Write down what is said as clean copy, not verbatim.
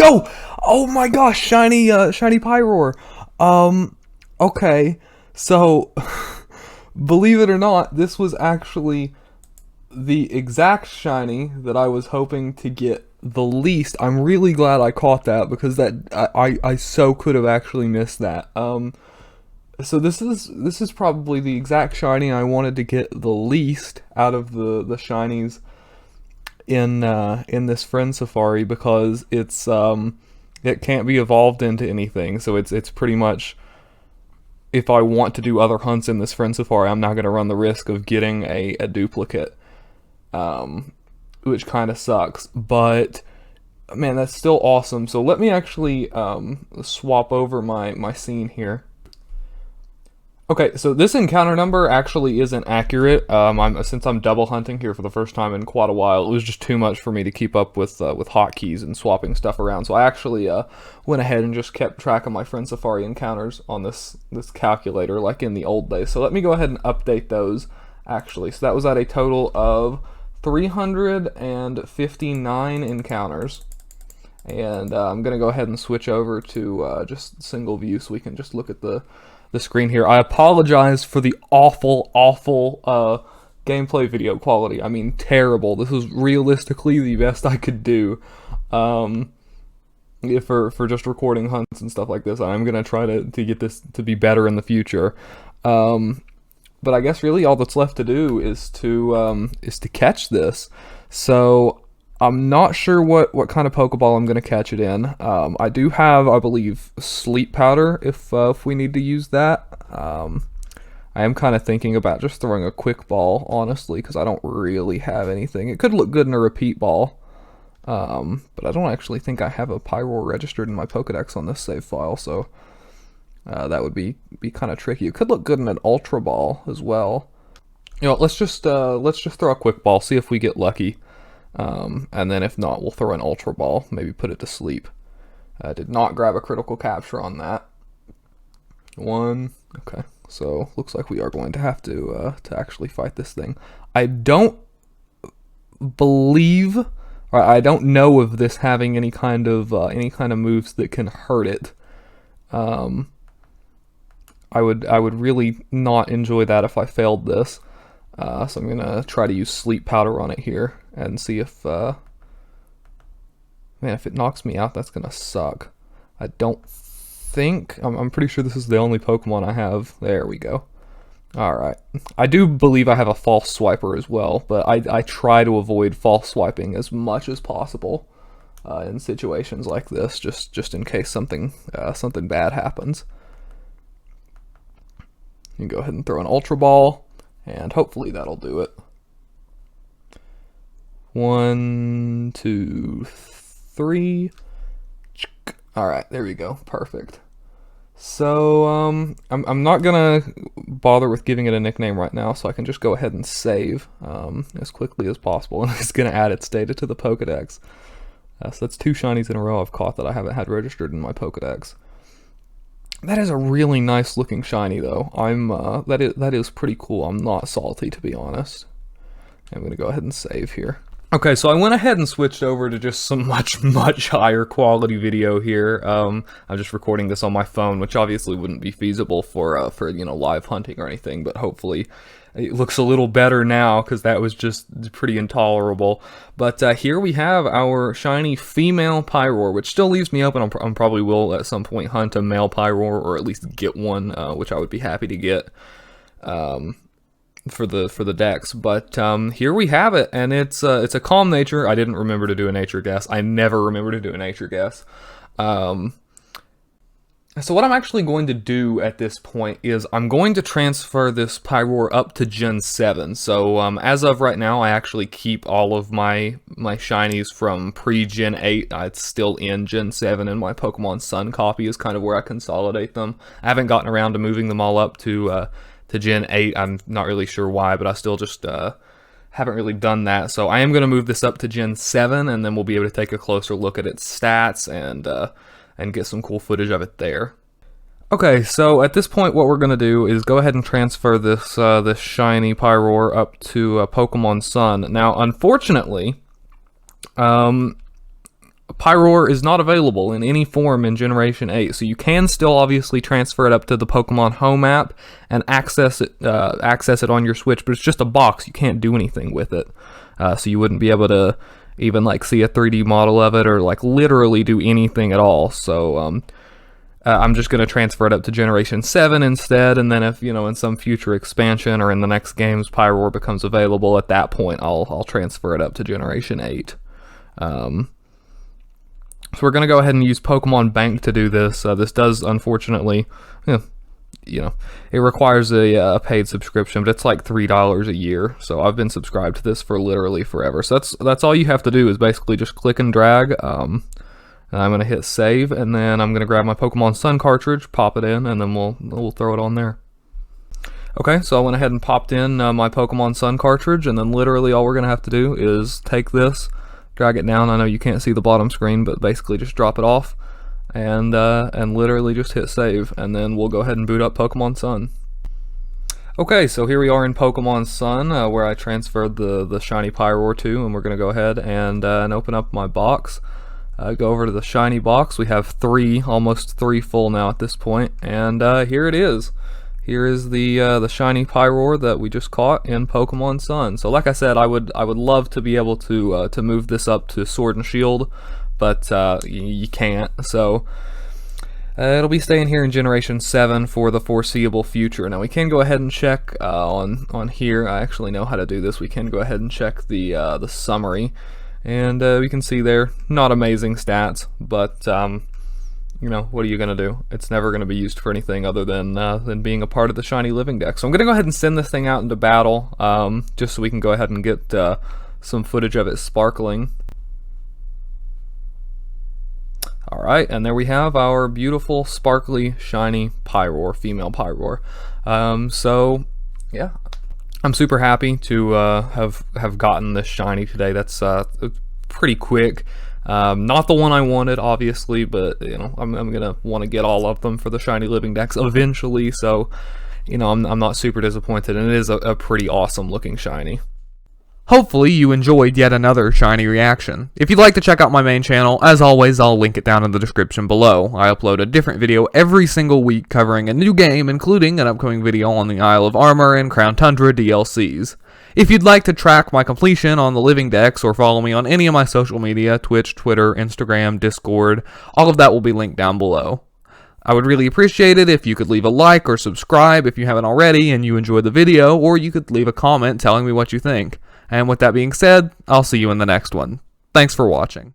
Yo! Oh my gosh, shiny Pyroar. Okay. So, believe it or not, this was actually the exact shiny that I was hoping to get the least. I'm really glad I caught that because I so could have actually missed that. So this is probably the exact shiny I wanted to get the least out of the shinies in this friend safari, because it can't be evolved into anything. So it's pretty much, if I want to do other hunts in this friend safari, I'm not going to run the risk of getting a duplicate, which kind of sucks. But man, that's still awesome. So let me actually swap over my scene here. Okay, so this encounter number actually isn't accurate. Since I'm double hunting here for the first time in quite a while, it was just too much for me to keep up with hotkeys and swapping stuff around. So I actually went ahead and just kept track of my friend safari encounters on this calculator, like in the old days. So let me go ahead and update those actually. So that was at a total of 359 encounters. And I'm gonna go ahead and switch over to just single view so we can just look at the screen here. I apologize for the awful gameplay video quality. I mean, terrible. This was realistically the best I could do for just recording hunts and stuff like this. I'm gonna try to get this to be better in the future. But I guess really all that's left to do is to catch this. So I'm not sure what kind of Pokeball I'm going to catch it in. I do have, I believe, Sleep Powder if we need to use that. I am kind of thinking about just throwing a Quick Ball, honestly, because I don't really have anything. It could look good in a Repeat Ball, but I don't actually think I have a Pyroar registered in my Pokedex on this save file, so that would be kind of tricky. It could look good in an Ultra Ball as well. You know, let's just throw a Quick Ball, see if we get lucky. And then if not, we'll throw an Ultra Ball, maybe put it to sleep. I did not grab a critical capture on that. One, okay, so looks like we are going to have to actually fight this thing. I don't believe, or I don't know of this having any kind of moves that can hurt it. I would really not enjoy that if I failed this. So I'm gonna try to use Sleep Powder on it here and see if, man, if it knocks me out, that's gonna suck. I don't think, I'm pretty sure this is the only Pokemon I have. There we go. Alright. I do believe I have a False Swiper as well, but I try to avoid false swiping as much as possible in situations like this, just in case something bad happens. You can go ahead and throw an Ultra Ball, and hopefully that'll do it. 1, 2, 3. Alright, there we go. Perfect. So, I'm not gonna bother with giving it a nickname right now, so I can just go ahead and save as quickly as possible, and it's gonna add its data to the Pokedex. So that's 2 shinies in a row I've caught that I haven't had registered in my Pokedex. That is a really nice looking shiny though. That is pretty cool. I'm not salty, to be honest. I'm gonna go ahead and save here. Okay, so I went ahead and switched over to just some much higher quality video here. I'm just recording this on my phone, which obviously wouldn't be feasible for you know, live hunting or anything, but hopefully it looks a little better now, because that was just pretty intolerable. But here we have our shiny female Pyroar, which still leaves me open. I probably will at some point hunt a male Pyroar, or at least get one, which I would be happy to get for the Dex. But here we have it, and it's a calm nature. I didn't remember to do a nature guess. I never remember to do a nature guess. So what I'm actually going to do at this point is I'm going to transfer this Pyroar up to Gen 7. So as of right now, I actually keep all of my shinies from pre-Gen 8. It's still in Gen 7, and my Pokemon Sun copy is kind of where I consolidate them. I haven't gotten around to moving them all up to Gen 8. I'm not really sure why, but I still just haven't really done that. So I am going to move this up to Gen 7, and then we'll be able to take a closer look at its stats and get some cool footage of it there. Okay, so at this point what we're going to do is go ahead and transfer this shiny Pyroar up to Pokemon Sun. Now, unfortunately, Pokemon Pyroar is not available in any form in Generation 8, so you can still obviously transfer it up to the Pokemon Home app and access it on your Switch, but it's just a box. You can't do anything with it, so you wouldn't be able to even like see a 3D model of it or like literally do anything at all. So I'm just going to transfer it up to Generation 7 instead, and then if, in some future expansion or in the next games Pyroar becomes available, at that point I'll transfer it up to Generation 8. So we're going to go ahead and use Pokemon Bank to do this. This does, unfortunately, it requires a paid subscription, but it's like $3 a year. So I've been subscribed to this for literally forever. So that's all you have to do is basically just click and drag. And I'm going to hit save, and then I'm going to grab my Pokemon Sun cartridge, pop it in, and then we'll throw it on there. Okay, so I went ahead and popped in my Pokemon Sun cartridge, and then literally all we're going to have to do is take this, drag it down. I know you can't see the bottom screen, but basically just drop it off, and literally just hit save, and then we'll go ahead and boot up Pokemon Sun. Okay, so here we are in Pokemon Sun, where I transferred the shiny Pyroar to, and we're going to go ahead and open up my box. Go over to the shiny box. We have almost three full now at this point, and here it is. Here is the shiny Pyroar that we just caught in Pokemon Sun. So, like I said, I would love to be able to move this up to Sword and Shield, but you can't. So it'll be staying here in Generation 7 for the foreseeable future. Now we can go ahead and check on here. I actually know how to do this. We can go ahead and check the summary. And we can see there, not amazing stats, but what are you going to do? It's never going to be used for anything other than being a part of the shiny Living Dex. So I'm going to go ahead and send this thing out into battle, just so we can go ahead and get some footage of it sparkling. Alright, and there we have our beautiful, sparkly, shiny Pyroar, female Pyroar. So, yeah. I'm super happy to have gotten this shiny today. That's pretty quick. Not the one I wanted, obviously, but I'm gonna want to get all of them for the shiny Living Dex eventually. So, I'm not super disappointed, and it is a pretty awesome looking shiny. Hopefully you enjoyed yet another shiny reaction. If you'd like to check out my main channel, as always, I'll link it down in the description below. I upload a different video every single week covering a new game, including an upcoming video on the Isle of Armor and Crown Tundra DLCs. If you'd like to track my completion on the Living Dex or follow me on any of my social media, Twitch, Twitter, Instagram, Discord, all of that will be linked down below. I would really appreciate it if you could leave a like or subscribe if you haven't already and you enjoyed the video, or you could leave a comment telling me what you think. And with that being said, I'll see you in the next one. Thanks for watching.